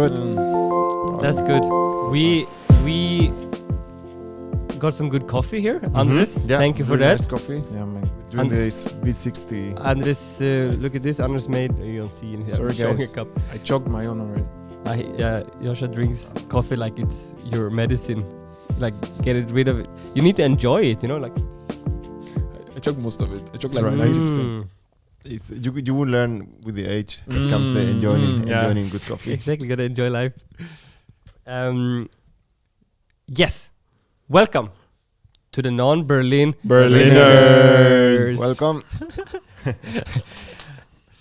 That's good. We got some good coffee here, Andres. Yeah, thank you for really that. Nice coffee. Yeah, man. Doing this V60. Andres, Nice. look at this. Andres made. You don't see in here. Sorry, I'm showing guys. a cup. I choked my own already. Joshua drinks coffee like it's your medicine. Like, get rid of it. You need to enjoy it. Like. I choked most of it. I choked It's like right. 90%. It's, you will learn with the age that comes the enjoying good coffee. Exactly, gotta enjoy life. Yes, welcome to the non-Berlin Berliners. Welcome.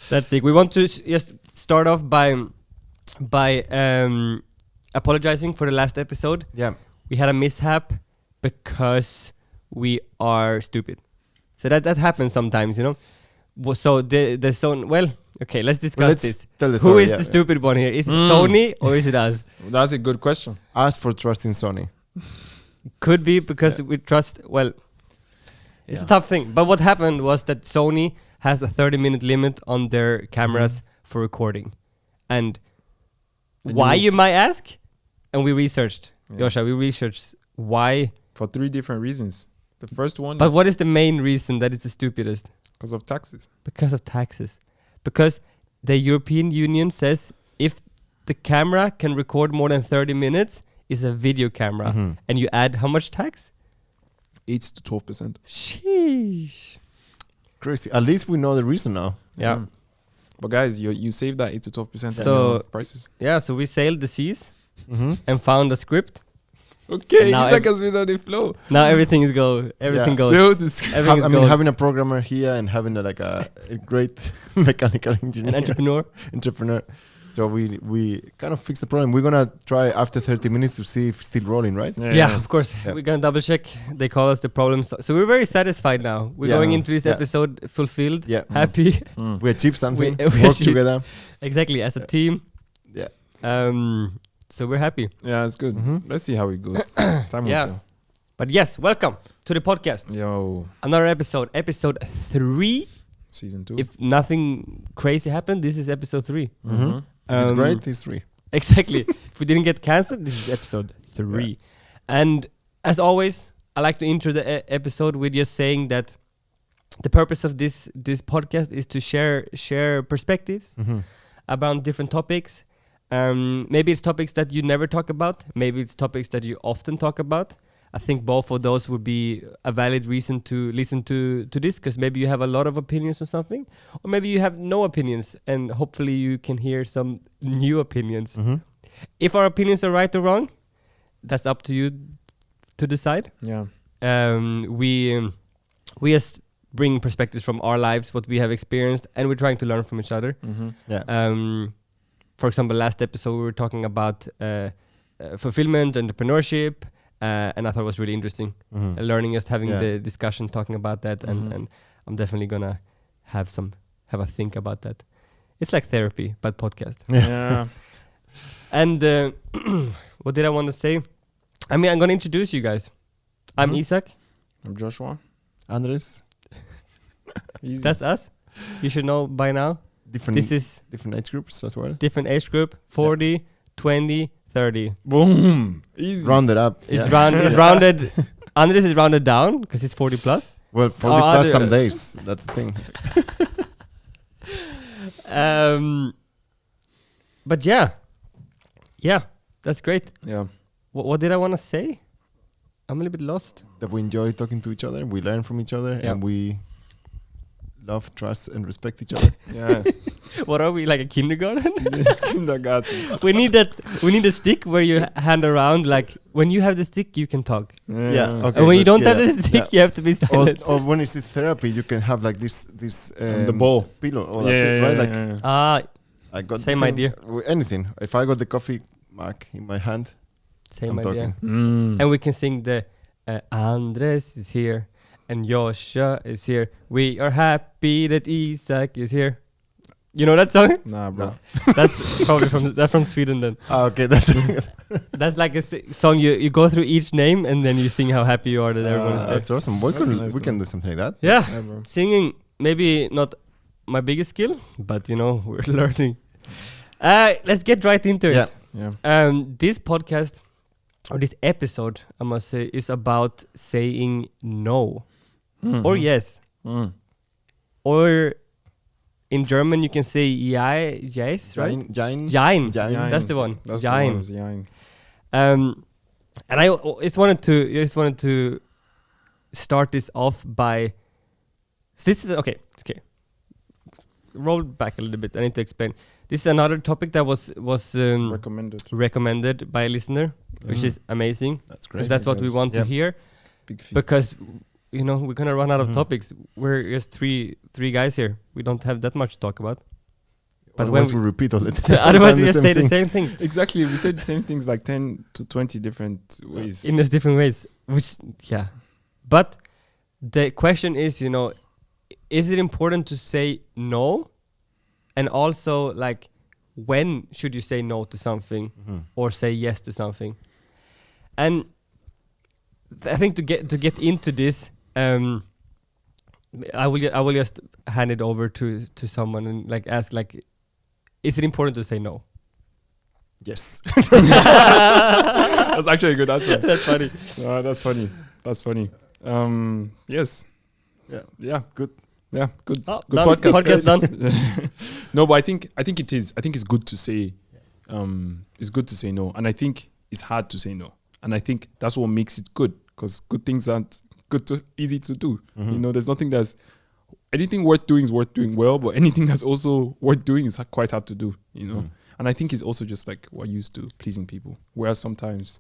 That's it. We want to just start off by apologizing for the last episode. Yeah. We had a mishap because we are stupid. So that happens sometimes, So the Sony. Well, okay, let's discuss this. Tell the Who story. is the stupid one here? Is it Sony or is it us? That's a good question. Ask for trusting Sony. Could be because we trust. Well, it's a tough thing. But what happened was that Sony has a 30-minute limit on their cameras for recording, and why, you might ask? And we researched, Joshua. We researched why. For 3 different reasons. The first one But what is the main reason that it's the stupidest? because of taxes. Because of taxes. Because the European Union says if the camera can record more than 30 minutes, it's a video camera. And you add how much tax? 8 to 12%. Sheesh. Crazy. At least we know the reason now. Yeah. But guys, you saved that 8 to 12% So- prices. Yeah, so we sailed the seas and found a script. Okay, now Isaac has been on the flow. Now everything is go. Everything goes. So this Everything is going. Having a programmer here and having a great mechanical engineer. An entrepreneur. So we kind of fixed the problem. We're gonna try after 30 minutes to see if it's still rolling, right? Yeah, of course. Yeah. We're gonna double check. They call us the problem. So we're very satisfied now. We're going into this episode fulfilled, happy. We achieved something. We Work achieved- together. Exactly, as a team. Yeah. So we're happy. Yeah, it's good. Let's see how it goes. Time will Yeah. tell. But yes, welcome to the podcast. Yo, Another episode 3. season 2. If nothing crazy happened, this is episode 3. It's great. It's 3. Exactly. If we didn't get cancelled, this is episode 3. And as always, I like to intro the episode with just saying that the purpose of this podcast is to share perspectives about different topics. Maybe it's topics that you never talk about. Maybe it's topics that you often talk about. I think both of those would be a valid reason to listen to this, because maybe you have a lot of opinions on something, or maybe you have no opinions, and hopefully you can hear some new opinions. If our opinions are right or wrong, that's up to you to decide. Yeah. We just bring perspectives from our lives, what we have experienced, and we're trying to learn from each other. Yeah. For example, last episode we were talking about fulfillment, entrepreneurship, and I thought it was really interesting. Learning, just having the discussion, talking about that, and I'm definitely gonna have a think about that. It's like therapy, but podcast. Yeah. And what did I want to say? I mean, I'm gonna introduce you guys. I'm Isaac. I'm Joshua. Andres. Easy. That's us. You should know by now. This is different age groups as well. different age group: 40, 20, 30. Boom. Easy. Rounded up. It's rounded. Andres is rounded down because he's 40 plus. Well, 40 plus some days. That's the thing. But yeah, that's great. Yeah. What did I want to say? I'm a little bit lost. That we enjoy talking to each other. We learn from each other, and we love, trust, and respect each other. Yeah. What are we, like a kindergarten? It's kindergarten. We need a stick where you hand around, like when you have the stick you can talk, Yeah. Okay. and when you good, don't have the stick you have to be silent. or when it's in therapy, you can have like this the ball. pillow. Or Yeah, right? yeah. I got Same the thing idea. with anything. If I got the coffee mug in my hand, Same I'm idea. talking. And we can sing the Andres is here and Joshua is here. We are happy that Isaac is here. You know that song? Nah, bro. No. That's probably from Sweden then. Okay, that's That's like a song you go through each name and then you sing how happy you are that everyone is there. that's awesome. We can do something like that. Yeah, Yeah, bro. singing, maybe not my biggest skill, but we're learning. Let's get right into it. Yeah. This podcast or this episode, I must say, is about saying no or yes. Or in German, you can say yes, right? Jein. That's the one. That's Jein. the one. And I just wanted to start this off by. So this is okay. Roll back a little bit. I need to explain. This is another topic that was recommended by a listener, which is amazing. That's great. That's what we want to hear. Big feat. Because we're gonna run out of topics. We're just three guys here. We don't have that much to talk about. But otherwise we repeat all the time. Otherwise we just say the same things. Exactly, we say the same things like 10 to 20 different ways. In those different ways. But the question is, is it important to say no? And also, like, when should you say no to something or say yes to something? And I think to get into this, I will just hand it over to someone and ask, is it important to say no? Yes. That's actually a good answer. That's funny. That's funny. Yes. Yeah. Good. Yeah. Good. Oh, good done. Podcast done. No, but I think it is. I think it's good to say. It's good to say no, and I think it's hard to say no, and I think that's what makes it good, because good things aren't easy to do. There's nothing that's anything worth doing is worth doing well, but anything that's also worth doing is quite hard to do. And I think it's also just like we're used to pleasing people, whereas sometimes,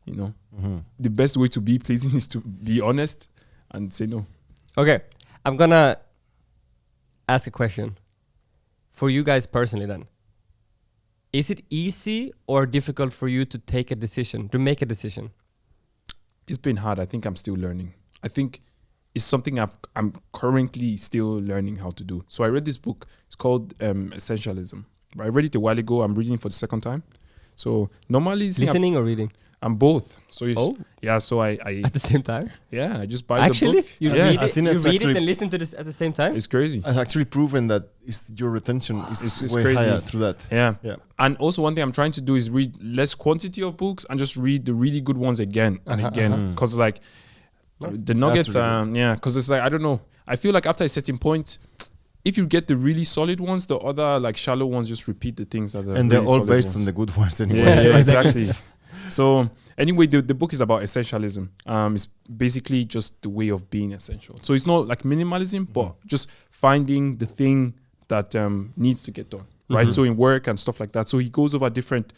the best way to be pleasing is to be honest and say no. Okay, I'm gonna ask a question for you guys personally then. Is it easy or difficult for you to make a decision? It's been hard. I think I'm still learning. I think it's something I'm currently still learning how to do. So I read this book. It's called Essentialism. I read it a while ago. I'm reading it for the second time. So normally... Listening or reading? I'm both. So so I at the same time? Yeah, I just buy the book. You read it and listen to this at the same time? It's crazy. I've actually proven that your retention is way crazy. higher through that. Yeah. And also one thing I'm trying to do is read less quantity of books and just read the really good ones again and again. Because the nuggets, really because it's I don't know. I feel like after a certain point, if you get the really solid ones, the other shallow ones just repeat the things that are and they're really all based ones. on the good ones anyway. Yeah, exactly. So anyway, the book is about essentialism. It's basically just the way of being essential. So it's not like minimalism, but just finding the thing that needs to get done, right? So in work and stuff like that. So he goes over different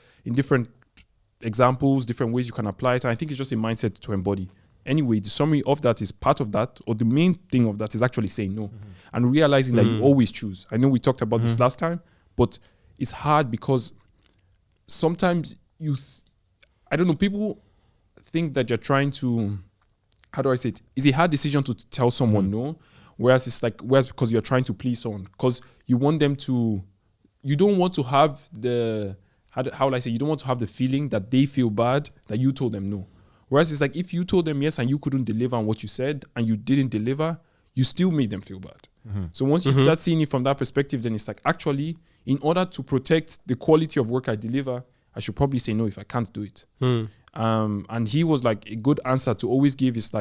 examples, different ways you can apply it. And I think it's just a mindset to embody. Anyway, the summary of that is part of that, or the main thing of that is actually saying no and realizing that you always choose. I know we talked about this last time, but it's hard because sometimes I don't know, people think that you're trying to, how do I say it? It's a hard decision to tell someone no, whereas because you're trying to please someone, because you want them to, you don't want to have the, how will I say, you don't want to have the feeling that they feel bad that you told them no. Whereas it's if you told them yes and you couldn't deliver on what you said and you didn't deliver, you still made them feel bad. So once you start seeing it from that perspective, then it's actually, in order to protect the quality of work I deliver, I should probably say no if I can't do it. And he was a good answer to always give is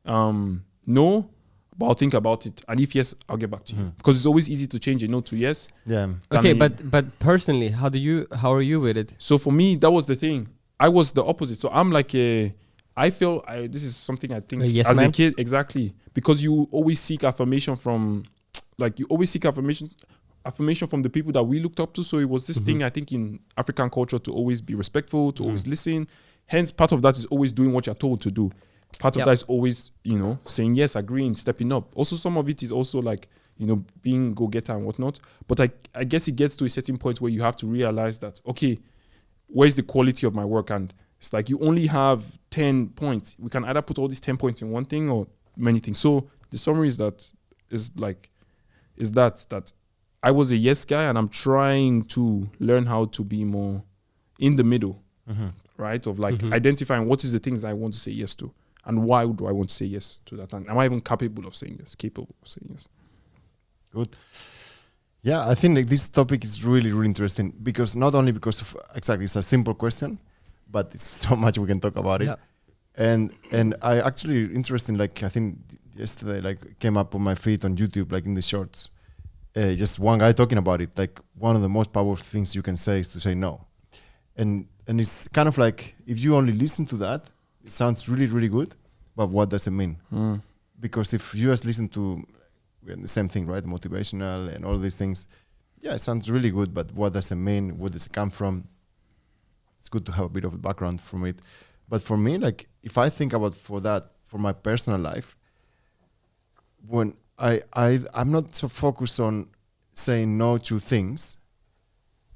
no, but I'll think about it. And if yes, I'll get back to you. Because it's always easy to change a no to yes. Yeah. Okay, but personally, how are you with it? So for me, that was the thing. I was the opposite. So I'm I feel this is something I think as a kid, exactly. Because you always seek affirmation from, affirmation from the people that we looked up to. So it was this thing, I think, in African culture to always be respectful, to always listen. Hence, part of that is always doing what you're told to do. Part of that is always, saying yes, agreeing, stepping up. Also, some of it is also being go-getter and whatnot. But I guess it gets to a certain point where you have to realize that, okay, where's the quality of my work? And it's you only have 10 points. We can either put all these 10 points in one thing or many things. So the summary is that I was a yes guy and I'm trying to learn how to be more in the middle, right? Of identifying what is the things I want to say yes to and why do I want to say yes to that? And am I even capable of saying yes? Good. Yeah, I think like this topic is really, really interesting because not only because of exactly it's a simple question, but it's so much we can talk about it. Yeah. And I actually interesting, like I think yesterday like came up on my feed on YouTube, like in the shorts, just one guy talking about it. Like one of the most powerful things you can say is to say no, and it's kind of like if you only listen to that, it sounds really, really good, but what does it mean? Because if you just listen to the same thing, right, motivational and all these things, yeah, it sounds really good, but what does it mean? Where does it come from? It's good to have a bit of a background from it. But for me, like if I think about for my personal life, when I'm not so focused on saying no to things,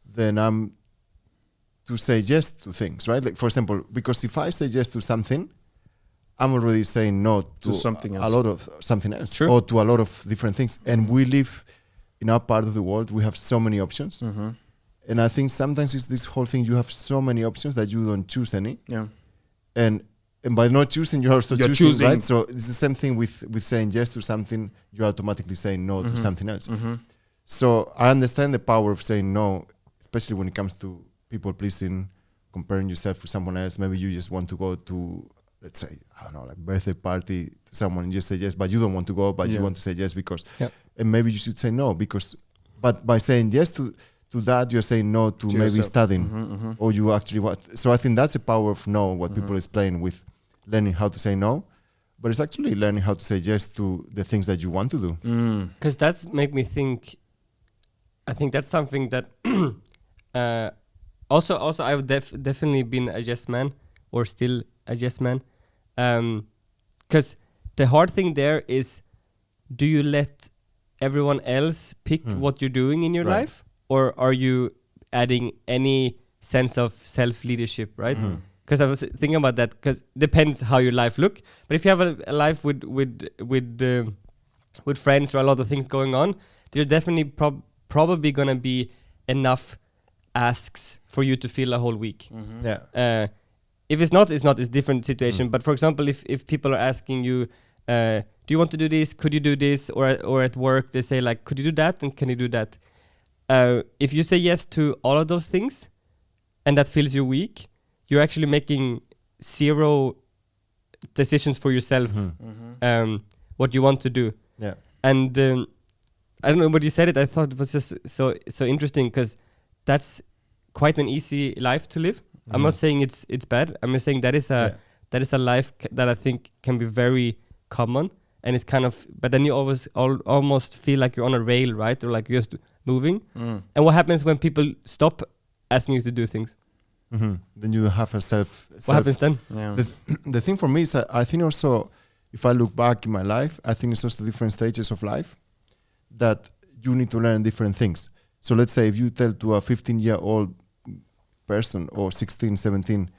then I'm to say yes to things, right? Like for example, because if I say yes to something, I'm already saying no to something else. a lot of something else, Sure. or to a lot of different things. And we live in our part of the world, we have so many options. And I think sometimes it's this whole thing, you have so many options that you don't choose any. Yeah. And by not choosing, you're also You're choosing, right? choosing. So it's the same thing with saying yes to something, you're automatically saying no to something else. So I understand the power of saying no, especially when it comes to people pleasing, comparing yourself with someone else. Maybe you just want to go to, let's say, I don't know, like birthday party to someone and you say yes, but you don't want to go, but you want to say yes because, and maybe you should say no because, but by saying yes to that, you're saying no to maybe yourself. studying, or you actually want. So I think that's the power of no, what people explain with learning how to say no, but it's actually learning how to say yes to the things that you want to do. Because that's make me think. I think that's something that also I've definitely been a yes man or still a yes man. Because the hard thing there is, do you let everyone else pick what you're doing in your life, or are you adding any sense of self-leadership, right? Because I was thinking about that, because depends how your life look. But if you have a life with friends or a lot of things going on, there's definitely probably gonna be enough asks for you to fill a whole week. Yeah. If it's not, it's different situation. But for example, if people are asking you, do you want to do this? Could you do this? Or at work they say like, could you do that? And can you do that? If you say yes to all of those things, and that fills your week, you're actually making 0 decisions for yourself. What you want to do. Yeah. And I don't know, when you said it, I thought it was just so interesting, because that's quite an easy life to live. I'm not saying it's bad. I'm just saying that is a life that I think can be very common, and it's kind of. But then you almost feel like you're on a rail, right? Or like you're just moving. And what happens when people stop asking you to do things? Then you have a self. What happens then? Yeah. The thing for me is I think also, if I look back in my life, I think it's also different stages of life that you need to learn different things. So let's say if you tell to a 15-year-old person or 16, 17,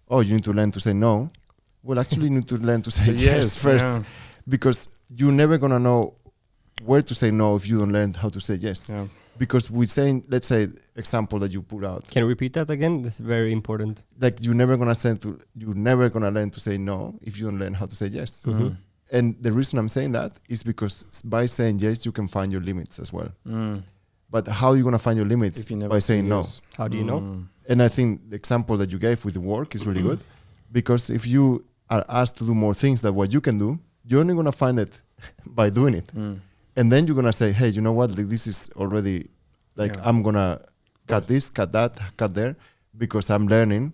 oh, you need to learn to say no. Well, actually you need to learn to say yes first, because you're never going to know where to say no if you don't learn how to say yes. Yeah. Because we're saying, let's say, example that you put out. Can you repeat that again? That's very important. Like you're never gonna learn to say no if you don't learn how to say yes. And the reason I'm saying that is because by saying yes, you can find your limits as well. But how are you gonna find your limits If you never by saying no? How do you know? And I think the example that you gave with the work is really good, because if you are asked to do more things than what you can do, you're only gonna find it by doing it. And then you're gonna say, hey, you know what? Like, this is already I'm gonna cut this, cut that, cut there, because I'm learning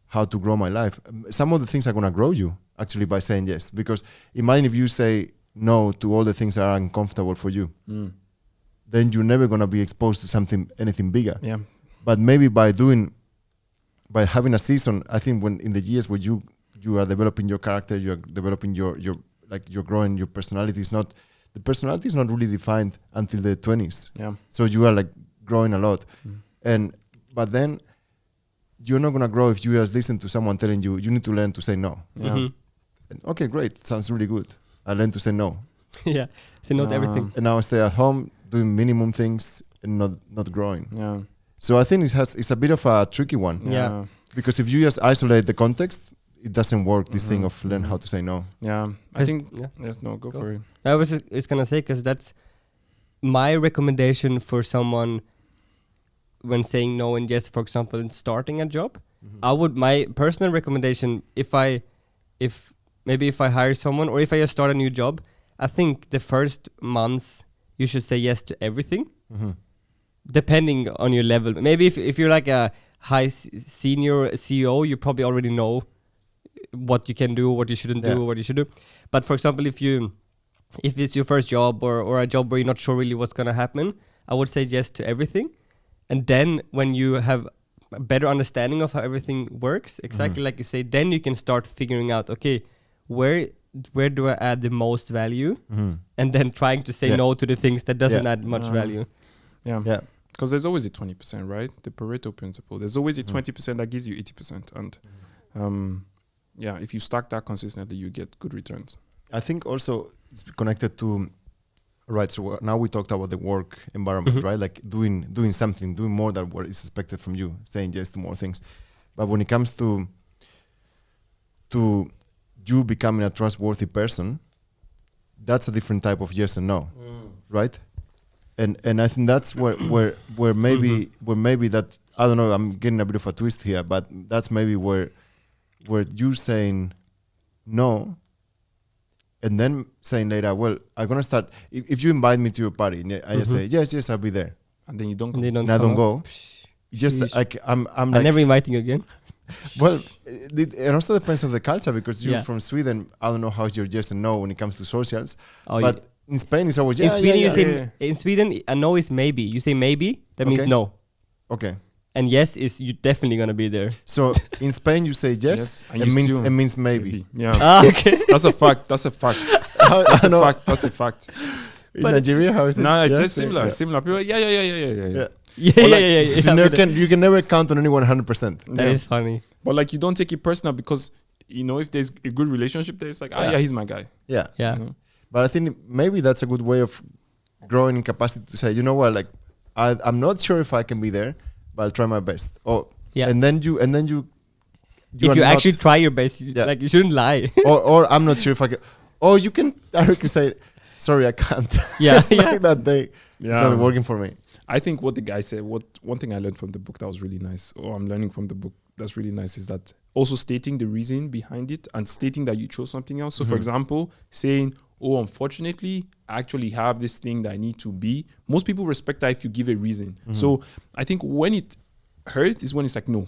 how to grow my life. Some of the things are gonna grow you actually by saying yes. Because imagine if you say no to all the things that are uncomfortable for you, then you're never gonna be exposed to anything bigger. Yeah. But maybe by having a season, I think when in the years where you are developing your character, you are developing you're growing your personality. The personality is not really defined until the 20s. Yeah. So you are like growing a lot. But then you're not going to grow if you just listen to someone telling you need to learn to say no. Yeah. And, okay, great. Sounds really good. I learned to say no. Yeah. Say no to everything. And now I stay at home doing minimum things and not growing. Yeah. So I think it's a bit of a tricky one. Yeah. Because if you just isolate the context, it doesn't work, this thing of learn how to say no. Yeah. I think, yes, no, go for it. I was just gonna say, because that's my recommendation for someone when saying no and yes, for example, in starting a job, my personal recommendation, if I hire someone or if I just start a new job, I think the first months you should say yes to everything, depending on your level. Maybe if you're like a high senior CEO, you probably already know what you can do, what you shouldn't do, what you should do. But for example, if it's your first job or a job where you're not sure really what's gonna happen, I would say yes to everything. And then when you have a better understanding of how everything works, exactly like you say, then you can start figuring out, okay, where do I add the most value? And then trying to say no to the things that doesn't add much value. Yeah. Because there's always a 20%, right? The Pareto principle. There's always a 20% that gives you 80%. And if you stack that consistently, you get good returns. I think also it's connected to, right, so now we talked about the work environment, right? Like doing something, doing more than what is expected from you, saying yes to more things. But when it comes to you becoming a trustworthy person, that's a different type of yes and no, right? And I think that's where maybe that, I don't know, I'm getting a bit of a twist here, but that's maybe where you're saying no, and then saying later, well, I'm gonna start. If you invite me to your party, I just say yes, I'll be there, and then you don't go. And I don't go. Just like I'm like, never inviting you again. Well, it also depends on the culture, because you're from Sweden. I don't know how's your yes and no when it comes to socials, but in Spain it's always in Sweden a no is maybe. You say maybe, that means no. Okay. And yes is you definitely gonna be there. So in Spain you say yes, it means maybe. Yeah. Okay. That's a fact. That's a fact. That's a fact. In Nigeria, how is it? No, it's just similar. Similar people. Yeah. So you can never count on anyone 100%. That is funny. But like, you don't take it personal, because if there's a good relationship there, it's like, he's my guy. Yeah. Yeah. But I think maybe that's a good way of growing in capacity to say, you know what, like I'm not sure if I can be there, but I'll try my best. And then you if you actually try your best, like you shouldn't lie. or I'm not sure if I can. Or you can directly say, sorry, I can't. Like that day, it's not working for me. I think what the guy said, one thing I learned from the book that was really nice, or I'm learning from the book that's really nice, is that also stating the reason behind it and stating that you chose something else. So for example, saying, unfortunately, I actually have this thing that I need to be. Most people respect that if you give a reason. So I think when it hurts is when it's like, no.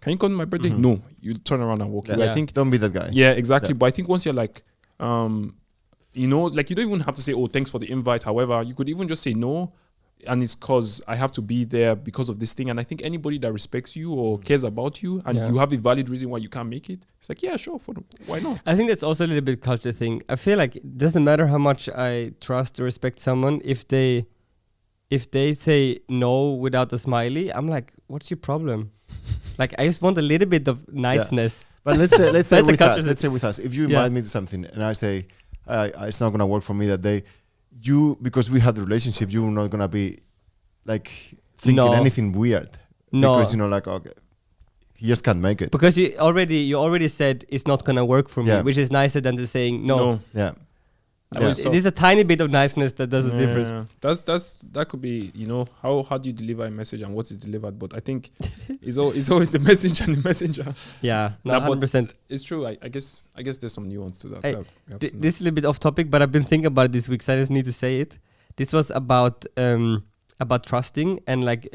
Can you come to my birthday? No. You turn around and walk away. I think don't be that guy. Yeah, exactly. But I think once you're like, like you don't even have to say, thanks for the invite. However, you could even just say no. And it's because I have to be there because of this thing. And I think anybody that respects you or cares about you and you have a valid reason why you can't make it, it's like, yeah, sure, why not? I think that's also a little bit culture thing. I feel like it doesn't matter how much I trust or respect someone, if they say no without a smiley, I'm like, what's your problem? Like, I just want a little bit of niceness. But let's say with us, if you invite me to something and I say it's not gonna work for me that day, because we had the relationship, you're not gonna be like thinking anything weird. Because like, okay, he just can't make it. Because you already said it's not gonna work for me, which is nicer than just saying no. Yeah. It is a tiny bit of niceness that does a difference. That could be, how do you deliver a message and what is delivered? But I think it's always the message and the messenger. Yeah, 100%. It's true. I guess there's some nuance to that. This is a little bit off topic, but I've been thinking about it this week, so I just need to say it. This was about trusting and like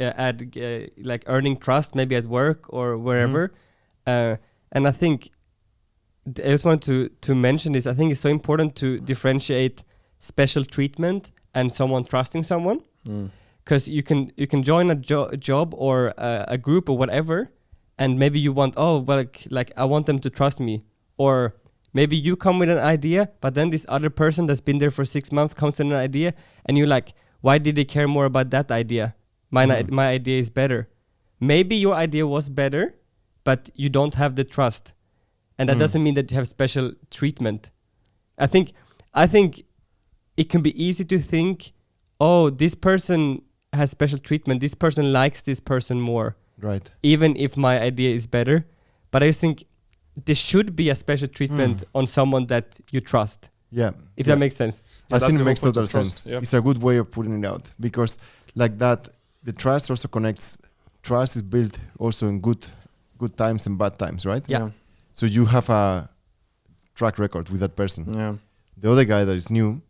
earning trust, maybe at work or wherever. And I think I just wanted to mention this. I think it's so important to differentiate special treatment and someone trusting someone, because you can join a job or a group or whatever, and maybe you want like I want them to trust me, or maybe you come with an idea, but then this other person that's been there for 6 months comes with an idea, and you're like, why did they care more about that idea? My idea is better. Maybe your idea was better, but you don't have the trust. And that doesn't mean that you have special treatment. I think it can be easy to think, this person has special treatment. This person likes this person more. Right. Even if my idea is better. But I just think there should be a special treatment on someone that you trust. Yeah. If yeah. that makes sense. Yeah, I that's think the it whole makes point total of trust, sense. yeah. It's a good way of putting it out because like that, the trust also connects. Trust is built also in good times and bad times, right? Yeah. So you have a track record with that person. Yeah. The other guy that is new,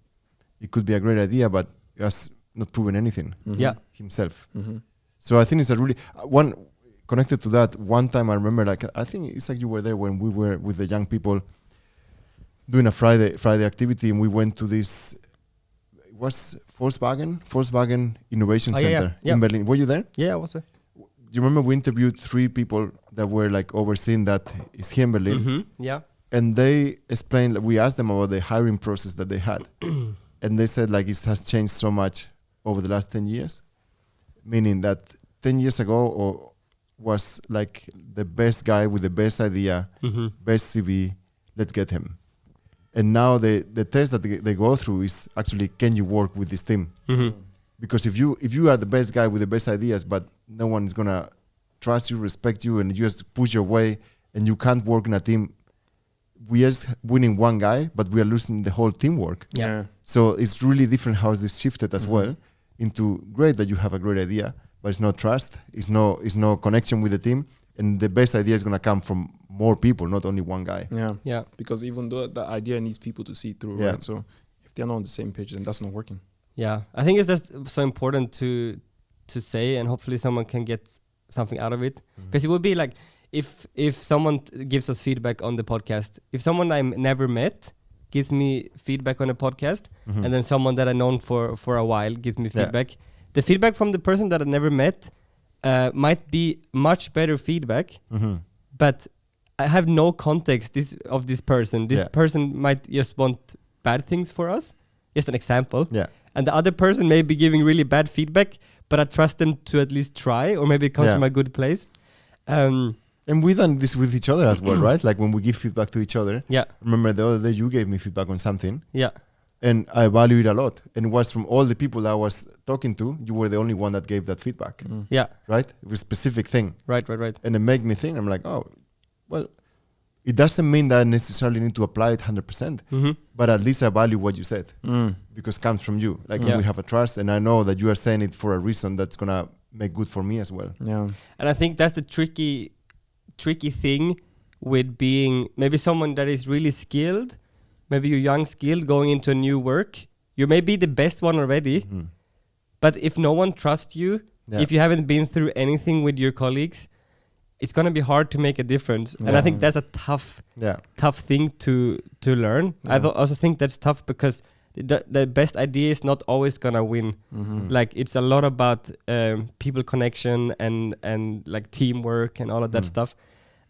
it could be a great idea, but has not proven anything Yeah. himself. Mm-hmm. So I think it's a really one connected to that. One time I remember, like I think it's like you were there when we were with the young people doing a Friday activity, and we went to this. It was Volkswagen Innovation Oh, yeah, Center yeah. in Berlin. Were you there? Yeah, I was there. Do you remember we interviewed 3 people that were like overseeing that is here in Berlin, Mm-hmm. Yeah. and they explained. We asked them about the hiring process that they had, and they said like it has changed so much over the last 10 years, meaning that 10 years ago or was like the best guy with the best idea, Mm-hmm. best CV, let's get him. And now the test that they go through is actually, can you work with this team? Mm-hmm. Because if you are the best guy with the best ideas, but no one is gonna trust you, respect you, and you just push your way, and you can't work in a team, we are just winning one guy, but we are losing the whole teamwork. Yeah. So it's really different how this shifted as well into great that you have a great idea, but it's no trust, it's no connection with the team, and the best idea is gonna come from more people, not only one guy. Yeah. Yeah. Because even though the idea needs people to see through, Yeah. right? So if they're not on the same page, then that's not working. Yeah, I think it's just so important to say, and hopefully someone can get something out of it. Because it would be like if someone gives us feedback on the podcast, if someone I never met gives me feedback on a podcast, and then someone that I've known for a while gives me Yeah. feedback, the feedback from the person that I never met might be much better feedback, but I have no context of this person. This Yeah. person might just want bad things for us. Just an example. Yeah. And the other person may be giving really bad feedback, but I trust them to at least try, or maybe it comes Yeah. from a good place. And we've done this with each other as well, right? Like when we give feedback to each other. Yeah, Remember the other day you gave me feedback on something, yeah, and I value it a lot. And it was from all the people I was talking to, you were the only one that gave that feedback, yeah. right? It was a specific thing. Right. And it made me think, I'm like, oh, well, it doesn't mean that I necessarily need to apply it 100%, but at least I value what you said because it comes from you. Like Yeah. we have a trust, and I know that you are saying it for a reason that's going to make good for me as well. Yeah. And I think that's the tricky thing with being maybe someone that is really skilled, maybe you're young, skilled, going into a new work. You may be the best one already, but if no one trusts you, Yeah. if you haven't been through anything with your colleagues, it's gonna be hard to make a difference. And I think that's a tough thing to learn. I also think that's tough because the best idea is not always gonna win. Like it's a lot about people connection and like teamwork and all of that stuff.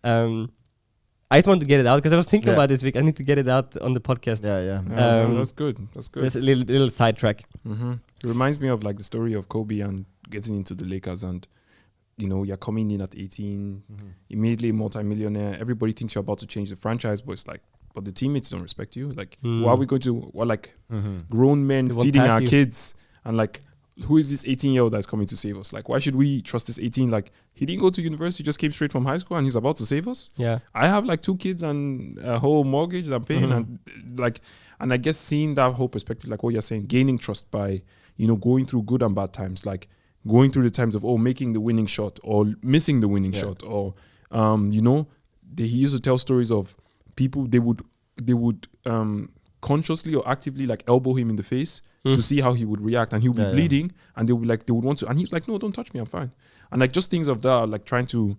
I just want to get it out because I was thinking about this week. I need to get it out on the podcast. That's good. That's good. There's a little sidetrack. It reminds me of like the story of Kobe and getting into the Lakers, and you know, you're coming in at 18, immediately multi-millionaire. Everybody thinks you're about to change the franchise, but it's like, but the teammates don't respect you. Like, why are we going to? We're like grown men They won't feeding pass our you. kids, and like, who is this 18-year-old that's coming to save us? Like, why should we trust this 18? Like, he didn't go to university, just came straight from high school, and he's about to save us. Yeah. I have like 2 kids and a whole mortgage that I'm paying, and like, and I guess seeing that whole perspective, like what you're saying, gaining trust by, you know, going through good and bad times, like going through the times of making the winning shot or missing the winning shot, or you know, he used to tell stories of people they would consciously or actively like elbow him in the face to see how he would react, and he'll be bleeding, and they would want to, and he's like, no, don't touch me, I'm fine. And like just things of that, like trying to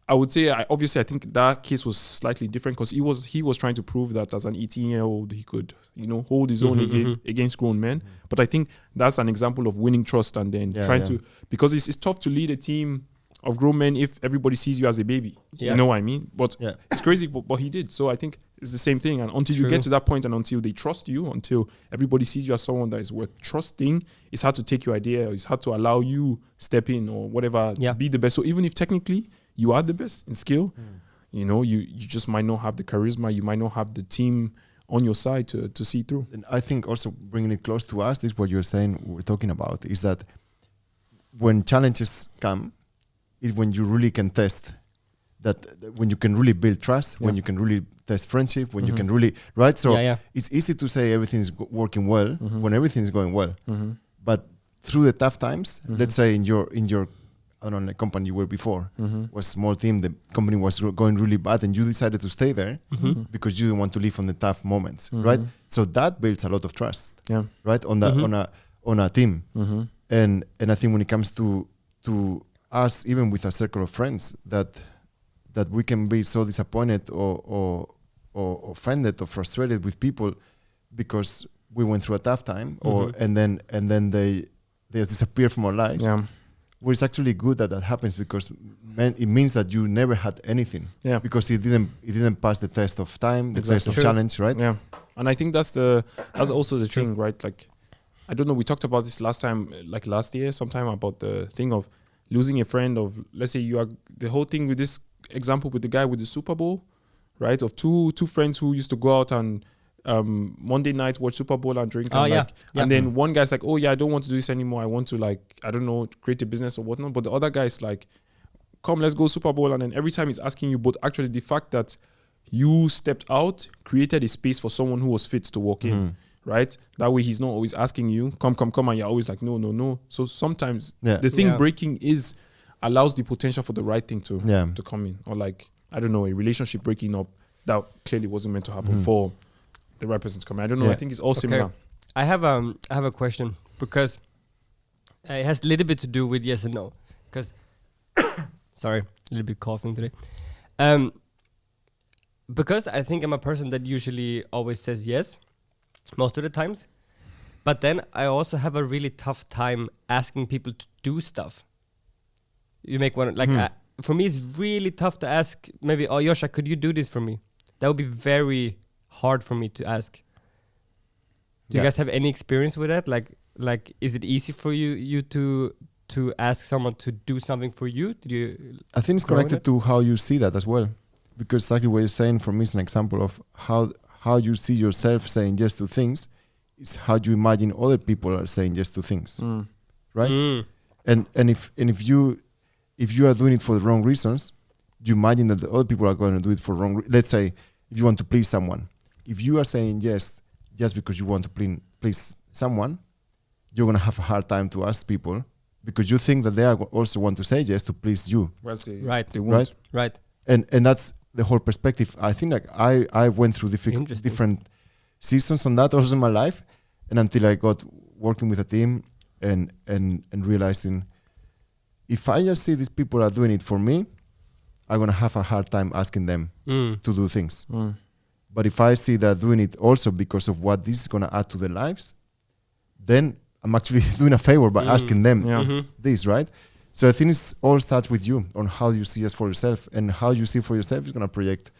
I would say, I think that case was slightly different because he was trying to prove that as an 18-year-old he could, you know, hold his own against grown men. But I think that's an example of winning trust and then trying to, because it's tough to lead a team of grown men if everybody sees you as a baby. You know what I mean? But it's crazy, but he did. So I think it's the same thing. And until you get to that point and until they trust you, until everybody sees you as someone that is worth trusting, it's hard to take your idea, or it's hard to allow you step in or whatever, be the best. So even if technically you are the best in skill, you know, you just might not have the charisma, you might not have the team on your side to see through. And I think also bringing it close to us, is what you're saying, we're talking about, is that when challenges come, is when you really can test when you can really build trust, when you can really test friendship, when you can really, right? So it's easy to say everything is working well when everything is going well. But through the tough times, let's say in your I don't know, the company you were before was a small team, the company was going really bad and you decided to stay there because you didn't want to live on the tough moments, right? So that builds a lot of trust, right? On a team. And I think when it comes to us, even with a circle of friends, that we can be so disappointed or offended or frustrated with people because we went through a tough time, and then they disappear from our lives. Well, it's actually good that happens because it means that you never had anything. Because it didn't pass the test of time, the test of challenge, right? Yeah. And I think that's also the thing, right? Like, I don't know, we talked about this last time, like last year sometime, about the thing of losing a friend, of, let's say you are, the whole thing with this example with the guy with the Super Bowl, right? Of two friends who used to go out and Monday night watch Super Bowl and drink. And then one guy's like, oh yeah, I don't want to do this anymore. I want to, like, I don't know, create a business or whatnot. But the other guy's like, come, let's go Super Bowl. And then every time he's asking you, but actually the fact that you stepped out created a space for someone who was fit to walk in. Right? That way he's not always asking you, come, and you're always like, no. So sometimes the thing breaking allows the potential for the right thing to come in. Or, like, I don't know, a relationship breaking up that clearly wasn't meant to happen for the right person to come in. I don't know. I think it's all similar. I have a question, because it has a little bit to do with yes and no. Because sorry, a little bit coughing today. Because I think I'm a person that usually always says yes most of the times, but then I also have a really tough time asking people to do stuff. You make one, like, for me it's really tough to ask, maybe, oh Yosha, could you do this for me? That would be very hard for me to ask. Do you guys have any experience with that? Like is it easy for you to ask someone to do something for you? I think it's connected to how you see that as well, because exactly what you're saying for me is an example of how you see yourself saying yes to things is how you imagine other people are saying yes to things, right? And if you are doing it for the wrong reasons, you imagine that the other people are going to do it for wrong. Let's say if you want to please someone, if you are saying yes just because you want to please someone, you're going to have a hard time to ask people because you think that they are also want to say yes to please you. Right. And that's the whole perspective. I think, like, I went through different seasons on that also in my life, and until I got working with a team and realizing if I just see these people are doing it for me, I'm gonna have a hard time asking them to do things. But if I see that doing it also because of what this is gonna add to their lives, then I'm actually doing a favor by asking them this, right? So I think it's all starts with you on how you see us for yourself, and how you see for yourself is gonna project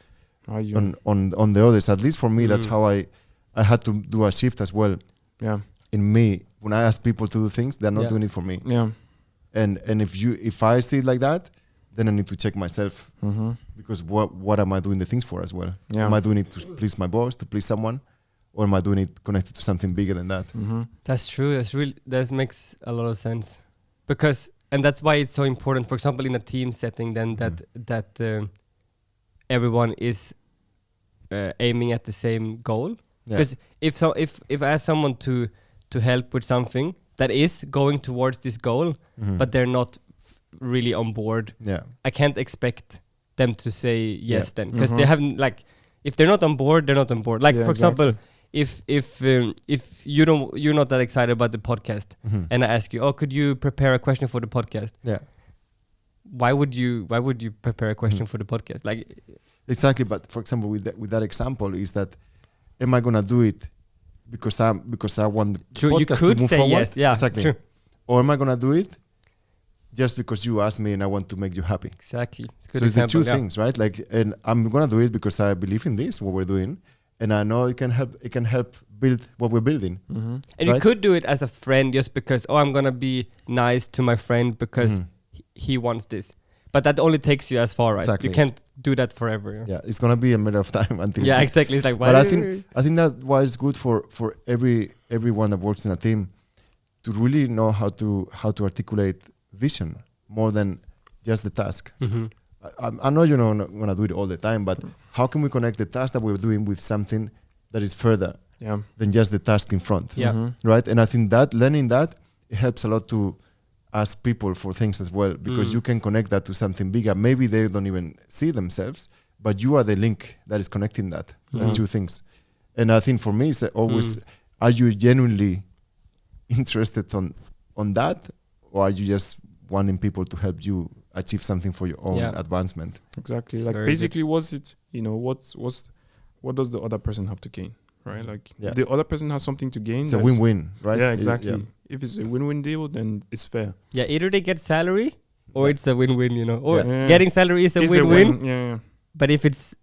on the others. At least for me, that's how I had to do a shift as well. In me, when I ask people to do things, they're not doing it for me. And if I see it like that, then I need to check myself, because what am I doing the things for as well? Am I doing it to please my boss, to please someone, or am I doing it connected to something bigger than that? That's true. That makes a lot of sense, because, and that's why it's so important. For example, in a team setting, then that everyone is aiming at the same goal. Because if I ask someone to help with something that is going towards this goal, but they're not really on board, I can't expect them to say yes then, because they haven't, like, if they're not on board, they're not on board. Like, for example, if you're not that excited about the podcast, and I ask you, oh, could you prepare a question for the podcast? Why would you prepare a question for the podcast? Like, exactly. But for example, with that example, is that, am I gonna do it because I want the podcast to move forward? Yes, exactly. True. Or am I gonna do it just because you asked me and I want to make you happy? Exactly. So it's the two things, right? Like, and I'm gonna do it because I believe in this, what we're doing, and I know it can help build what we're building. And you could do it as a friend, just because, oh, I'm gonna be nice to my friend because he wants this. But that only takes you as far, right? Exactly. You can't do that forever. Yeah, it's gonna be a matter of time until. Yeah, exactly. It's like, but I think that why it's good for everyone that works in a team to really know how to articulate vision more than just the task. I know you're not gonna do it all the time, but how can we connect the task that we're doing with something that is further than just the task in front? Yeah. Right. And I think that learning that it helps a lot to ask people for things as well, because you can connect that to something bigger. Maybe they don't even see themselves, but you are the link that is connecting that the two things. And I think for me, it's always, are you genuinely interested on that, or are you just wanting people to help you achieve something for your own advancement? Exactly. It's like very basically, what's it? What does the other person have to gain, right? Like if the other person has something to gain, it's a win-win, right? Yeah, exactly. If it's a win-win deal, then it's fair. Yeah, either they get salary or it's a win-win, you know. Or Yeah. getting salary is a It's win-win. Yeah. But if it's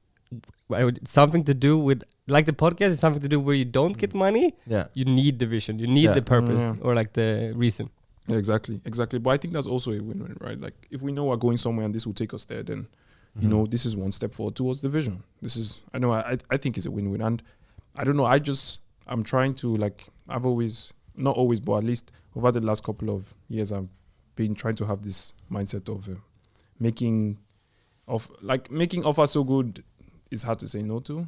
something to do with, like the podcast is something to do where you don't get money, you need the vision, you need the purpose or like the reason. Yeah, exactly. But I think that's also a win-win, right? Like if we know we're going somewhere and this will take us there, then you know this is one step forward towards the vision. I think it's a win-win, and I don't know. I'm trying to I've always, not always, but at least over the last couple of years, I've been trying to have this mindset of making offers so good is hard to say no to,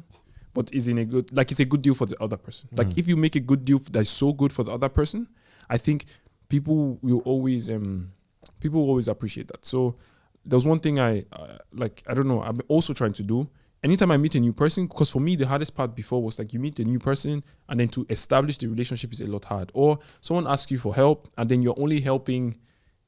but it's it's a good deal for the other person. Like if you make a good deal that's so good for the other person, I think people will always appreciate that. So there was one thing I don't know, I'm also trying to do. Anytime I meet a new person, because for me the hardest part before was like you meet a new person and then to establish the relationship is a lot hard. Or someone asks you for help and then you're only helping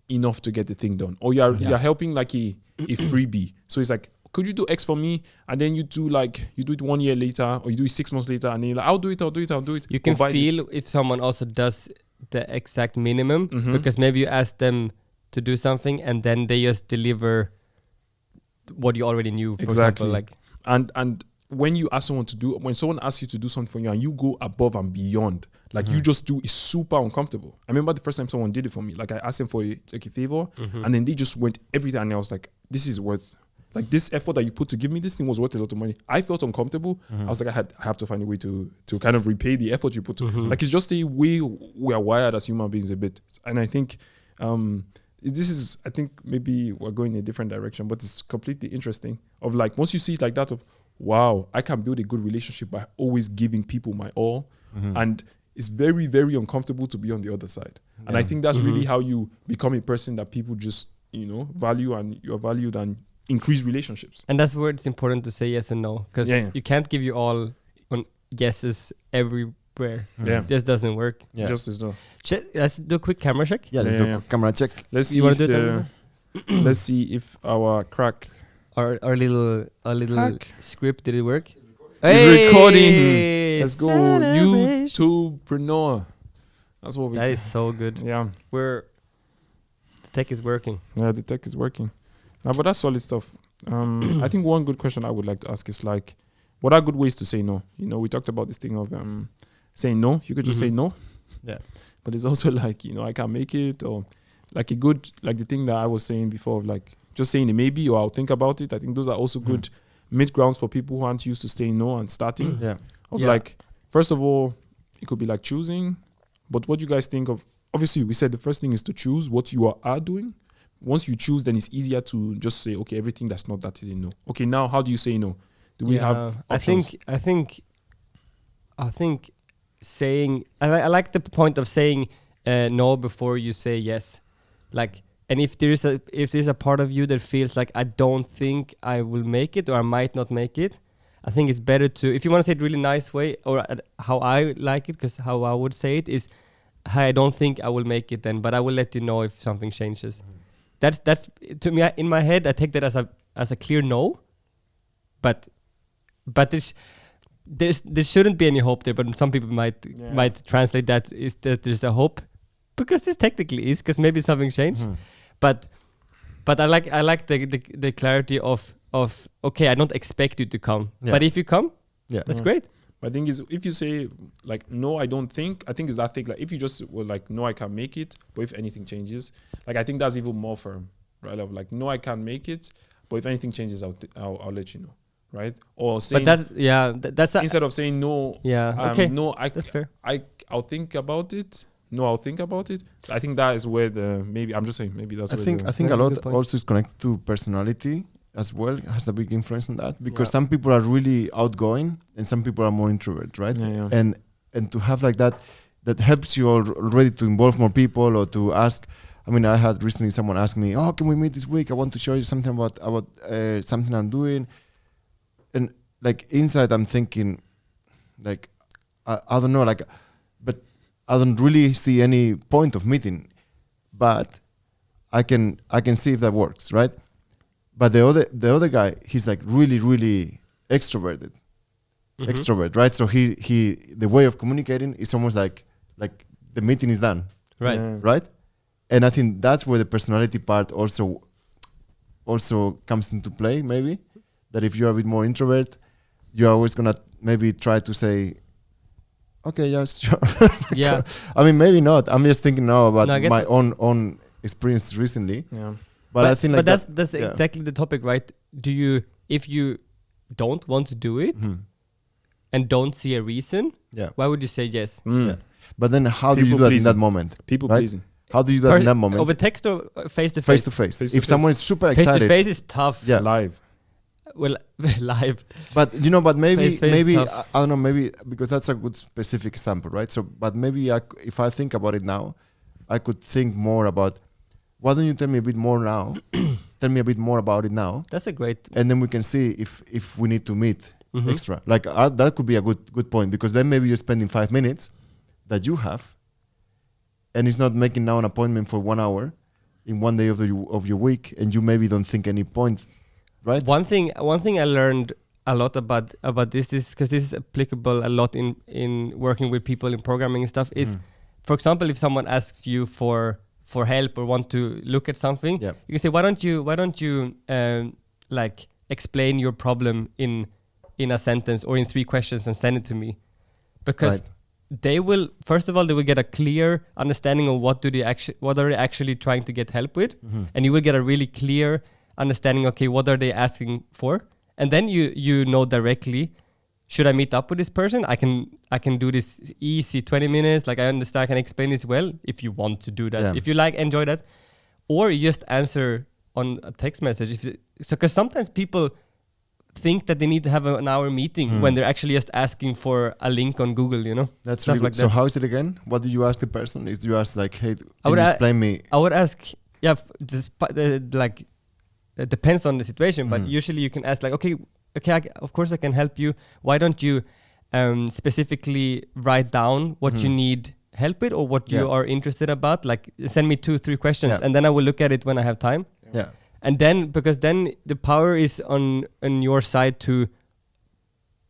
enough to get the thing done. Or you're helping like a freebie. So it's like, could you do X for me? And then you do it 1 year later, or you do it 6 months later, and then you're like, I'll do it. You can feel if someone also does the exact minimum, because maybe you ask them to do something and then they just deliver what you already knew. For exactly. example, and when someone asks you to do something for you and you go above and beyond, you just do, is super uncomfortable. I remember the first time someone did it for me, I asked them for a favor, and then they just went everything, and I was like, this is worth, this effort that you put to give me this thing was worth a lot of money. I felt uncomfortable. I was like, I have to find a way to kind of repay the effort you put. It's just the way we are wired as human beings a bit. And I think I think maybe we're going in a different direction, but it's completely interesting of once you see it like that of, wow, I can build a good relationship by always giving people my all. And it's very, very uncomfortable to be on the other side. And I think that's really how you become a person that people just, value, and you're valued and increase relationships. and that's where it's important to say yes and no, because you can't give you all on yeses everywhere. This doesn't work. Just as though. Let's do a quick camera check. Let's do a camera check. Let's see. You want to do it? Let's see if our crack. Our little Hack. script, did it work? It's recording. Let's go, Celebration. YouTubepreneur. That's what we. That is so good. Yeah. The tech is working. Yeah, the tech is working. But that's solid stuff. I think one good question I would like to ask is what are good ways to say no? We talked about this thing of saying no. You could just say no. Yeah. But it's also I can't make it, or the thing that I was saying before of just saying a maybe, or I'll think about it. I think those are also good mid grounds for people who aren't used to saying no and starting. First of all, it could be choosing. But what do you guys think of? Obviously, we said the first thing is to choose what you are doing. Once you choose, then it's easier to just say, okay, everything that's not that is a no. Okay, now how do you say no? Do we have options? I think saying, I like the point of saying no before you say yes. And if there's a part of you that feels like I don't think I will make it, or I might not make it, I think it's better to, if you want to say it really nice way, or how I like it, because how I would say it is, I don't think I will make it then, but I will let you know if something changes. That's to me, in my head, I take that as a clear no, but there shouldn't be any hope there, but some people might translate that is that there's a hope, because this technically is, because maybe something changed. But I like the clarity of okay, I don't expect you to come, but if you come, that's great. My thing is, if you say no, I don't think, I think is that thing, if you just were no, I can't make it, but if anything changes, I think that's even more firm, right? Of no, I can't make it, but if anything changes, I'll let you know, right? Or saying, but that's instead of saying no, okay, no, that's fair. I'll think about it. No, I'll think about it. I think that is where maybe I'm just saying maybe that's. I think a lot also is connected to personality as well has a big influence on that, because Yeah. some people are really outgoing and some people are more introvert, right? Yeah. And to have like that helps you already to involve more people or to ask. I mean, I had recently someone ask me, "Oh, can we meet this week? I want to show you something about something I'm doing." And like inside, I'm thinking, like, I don't know, like, but I don't really see any point of meeting, but I can see if that works, right? But the other guy, he's like really, really extroverted, extrovert, right? So he the way of communicating is almost like the meeting is done, Right. Yeah. right? And I think that's where the personality part also comes into play, maybe. That if you're a bit more introvert, you're always gonna maybe try to say, okay, yes, sure. Yeah. I mean, maybe not. I'm just thinking now about No, I get my that. own experience recently. Yeah. But I think like that's yeah. exactly the topic, right? If you don't want to do it Mhm. and don't see a reason, Yeah. why would you say yes? Mm. Yeah. But then how do you People do that in pleasing. that moment? People Right? pleasing. How do you do that in that moment? Over text or face to Face face? to face. Face to If someone face. is super Face to excited, face is tough. Yeah. Live. Well, live. but but maybe Face to face is I tough. don't know, maybe because that's a good specific example, right? So, but maybe if I think about it now, I could think more about, why don't you tell me a bit more now? Tell me a bit more about it now, That's a great. and then we can see if we need to meet Mhm. extra. Like that could be a good point, because then maybe you're spending 5 minutes that you have, and it's not making now an appointment for 1 hour in one day of your week, and you maybe don't think any point, right? One thing I learned a lot about this is because this is applicable a lot in working with people in programming and stuff. Is, for example, if someone asks you for help or want to look at something, Yeah. you can say, why don't you like explain your problem in a sentence or in 3 questions and send it to me, because Right. they will, first of all, they will get a clear understanding of what are they actually trying to get help with, and you will get a really clear understanding. Okay, what are they asking for? And then you know directly, should I meet up with this person? I can do this easy 20 minutes. Like I understand, I can explain this well if you want to do that. Yeah. If you enjoy that, or you just answer on a text message. Because sometimes people think that they need to have an hour meeting when they're actually just asking for a link on Google, That's stuff really like good. So that. how is it again? What do you ask the person? Is you ask like, hey, I can would you a- explain me? I would ask, it depends on the situation, but usually you can ask like, okay, of course I can help you. Why don't you specifically write down what you need help with or what you Yeah. are interested about? Like send me 2-3 questions, Yeah. and then I will look at it when I have time. Yeah. And then, because then the power is on your side to,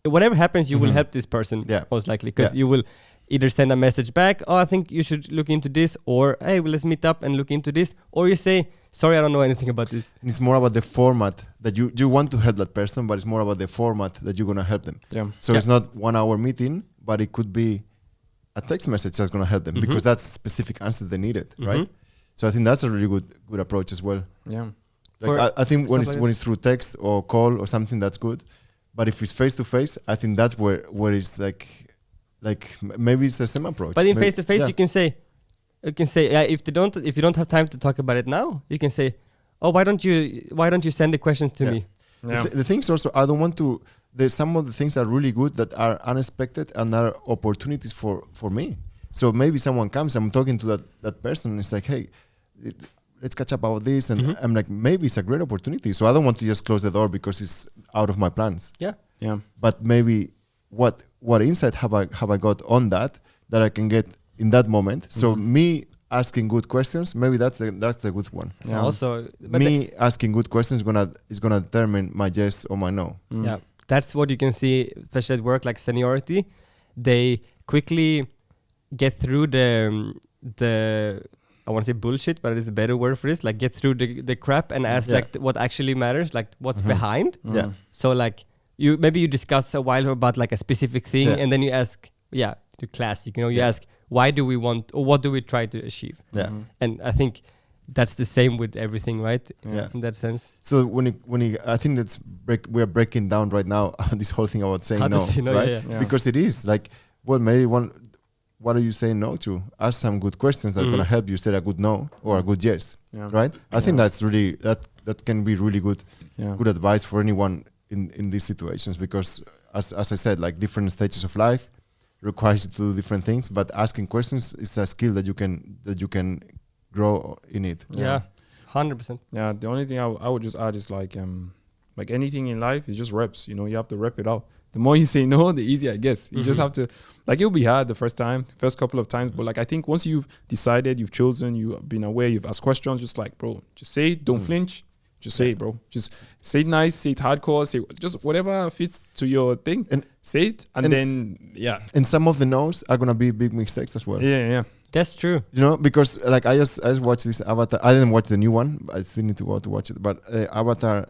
whatever happens, you will help this person, Yeah. most likely, because Yeah. you will either send a message back, oh, I think you should look into this, or hey, well, let's meet up and look into this, or you say, sorry, I don't know anything about this. And it's more about the format that you want to help that person, but it's more about the format that you're gonna help them. Yeah. So Yeah. it's not 1 hour meeting, but it could be a text message that's gonna help them because that's specific answer they needed, right? So I think that's a really good approach as well. Yeah. Like For I think when stuff it's like when it's through text or call or something, that's good. But if it's face to face, I think that's where it's like maybe it's the same approach. But in Maybe- face to face, yeah. you can say, yeah, if you don't have time to talk about it now, you can say, oh, why don't you send the questions to Yeah. me? Yeah. The thing is also, I don't want to. There's some of the things that are really good that are unexpected and are opportunities for me. So maybe someone comes, I'm talking to that person, and it's like, hey, let's catch up about this, and I'm like, maybe it's a great opportunity. So I don't want to just close the door because it's out of my plans. Yeah. Yeah. But maybe what insight have I got on that I can get in that moment. So me asking good questions, maybe that's the good one. So Yeah. also, but Me asking good questions is gonna determine my yes or my no. yeah, that's what you can see, especially at work, like seniority. They quickly get through the I want to say bullshit, but it's a better word for this. Like get through the crap and ask Yeah. like what actually matters, like what's behind. Yeah. So like you discuss a while about like a specific thing, Yeah. and then you ask, to classic, you Yeah. ask why do we want or what do we try to achieve? Yeah. And I think that's the same with everything, right? Yeah. In that sense. So I think we are breaking down right now this whole thing about saying How to no, say no, right? yeah. Yeah. Because it is like, well, maybe one what are you saying no to? Ask some good questions that are gonna help you say a good no or a good yes. Yeah. Right? I think that's really that can be really good advice for anyone in these situations, because as I said, like different stages of life requires you to do different things, but asking questions is a skill that you can grow in it. Yeah, 100%. Yeah, the only thing I would just add is like anything in life is just reps. You know, you have to rep it out. The more you say no, the easier it gets. You just have to, like, it'll be hard the first couple of times, but like I think once you've decided, you've chosen, you've been aware, you've asked questions, just like, bro, just say it, don't flinch. Just say it, bro. Just say it nice, say it hardcore, say just whatever fits to your thing. And say it, and then And some of the no's are gonna be big mistakes as well. Yeah. That's true. You know, because like I just watched this Avatar. I didn't watch the new one. I still need to go to watch it. But Avatar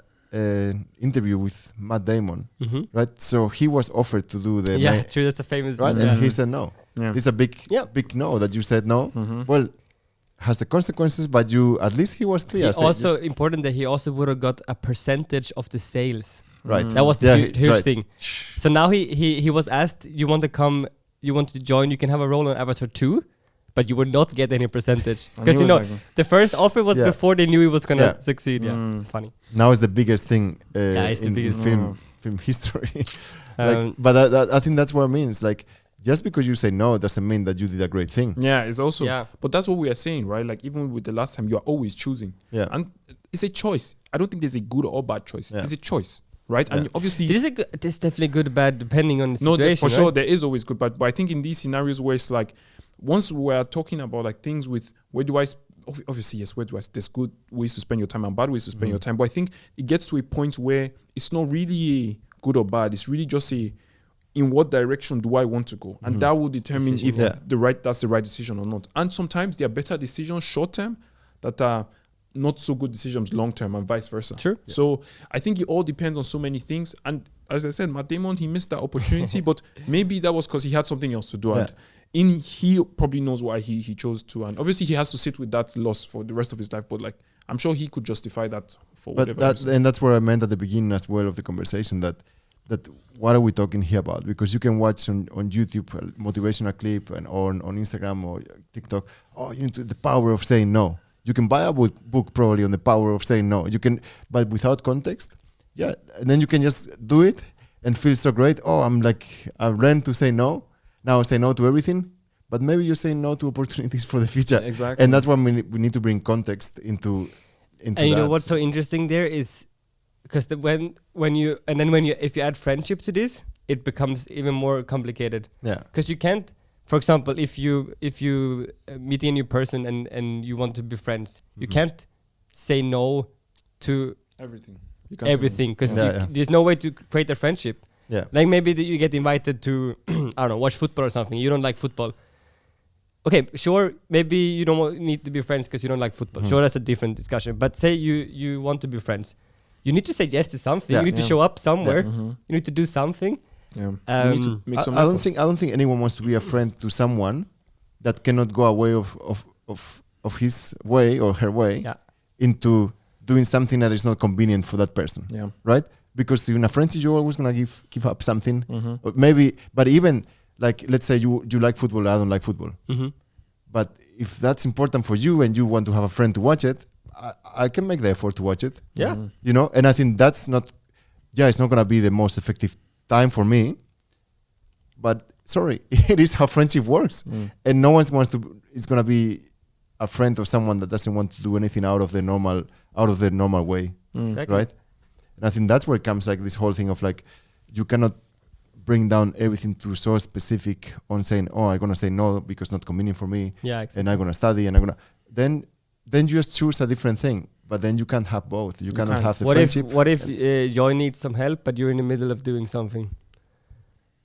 interview with Matt Damon, right? So he was offered to do the true. That's a famous right, and he said no. Yeah. It's a big no that you said no. Well, has the consequences, but you at least he was clear. Also important that he also would have got a percentage of the sales. Right. That was the huge thing. So now he was asked, you want to join, you can have a role on Avatar 2, but you would not get any percentage. Because the first offer was before they knew he was gonna succeed. Yeah, it's funny. Now it's the biggest thing it's the biggest film history. But I think that's what I mean. It's like, just because you say no doesn't mean that you did a great thing. Yeah, it's also. Yeah. But that's what we are saying, right? Like even with the last time, you are always choosing. Yeah. And it's a choice. I don't think there's a good or bad choice. Yeah. It's a choice, right? Yeah. And obviously, there's definitely good or bad depending on the situation. No, for sure there is always good, but I think in these scenarios where it's like, once we're talking about like things with where do I. Obviously, yes, there's good ways to spend your time and bad ways to spend your time. But I think it gets to a point where it's not really a good or bad. It's really just in what direction do I want to go? And that will determine if that's the right decision or not. And sometimes there are better decisions short term that are not so good decisions long term, and vice versa. True. Yeah. So I think it all depends on so many things. And as I said, Matt Damon, he missed that opportunity, but maybe that was because he had something else to do. Yeah. And he probably knows why he chose to. And obviously he has to sit with that loss for the rest of his life. But like, I'm sure he could justify that for whatever reason. And that's what I meant at the beginning as well of the conversation, that what are we talking here about? Because you can watch on YouTube a motivational clip and on Instagram or TikTok. Oh, you need the power of saying no. You can buy a book probably on the power of saying no. You can, but without context, and then you can just do it and feel so great. Oh, I've learned to say no. Now I say no to everything. But maybe you're saying no to opportunities for the future. Exactly. And that's why we need to bring context into and that. You know what's so interesting there is, because if you add friendship to this, it becomes even more complicated. Yeah. Because you can't, for example, if you meet a new person and you want to be friends, you can't say no to everything. Because there's no way to create a friendship. Yeah. Like maybe you get invited to I don't know, watch football or something. You don't like football. Okay, sure, maybe you don't need to be friends because you don't like football. Sure, that's a different discussion. But say you want to be friends. You need to say yes to something. You need to show up somewhere. You need to do something. Yeah. You need to make some I don't think anyone wants to be a friend to someone that cannot go away of his way or her way into doing something that is not convenient for that person. Yeah. Right? Because in a friendship, you're always gonna give up something. Or maybe, but even like, let's say you like football, I don't like football. But if that's important for you and you want to have a friend to watch it, I can make the effort to watch it. Yeah. You know, and I think that's not, it's not gonna be the most effective time for me. But sorry, it is how friendship works. And no one wants to, it's gonna be a friend of someone that doesn't want to do anything out of the normal way. Exactly. Right? And I think that's where it comes, like this whole thing of like, you cannot bring down everything to so specific on saying, oh, I'm gonna say no because not convenient for me. Yeah, exactly. And I'm gonna study and I'm gonna then you just choose a different thing. But then you can't have both. You cannot have the friendship. What if Joy needs some help, but you're in the middle of doing something?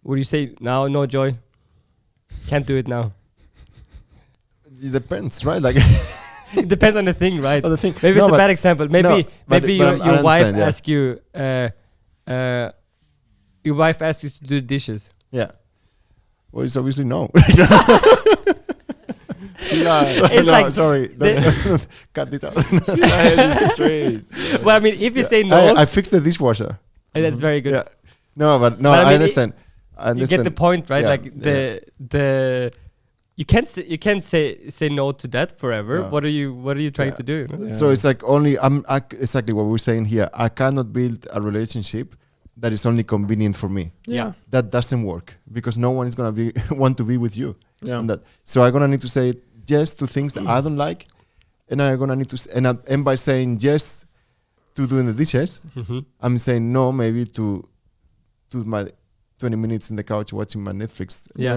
Would you say no, Joy? Can't do it now. It depends, right? Like it depends on the thing, right? On the thing. Maybe it's a bad example. Maybe your wife asks you. Your wife asks you to do dishes. Yeah. Well, it's obviously no. Sorry. Cut this out. Straight. Well, I mean, if you say no, I fixed the dishwasher. That's very good. Yeah. No, but I understand. You get the point, right? Yeah, like the you can't say no to that forever. No. What are you trying Yeah. to do? You know? Yeah. So it's like exactly what we're saying here. I cannot build a relationship that is only convenient for me. Yeah. That doesn't work because no one is gonna be want to be with you. Yeah. On that. So I'm gonna need to say yes to things that I don't like, and I'm gonna need to and by saying yes to doing the dishes, I'm saying no maybe to my 20 minutes in the couch watching my Netflix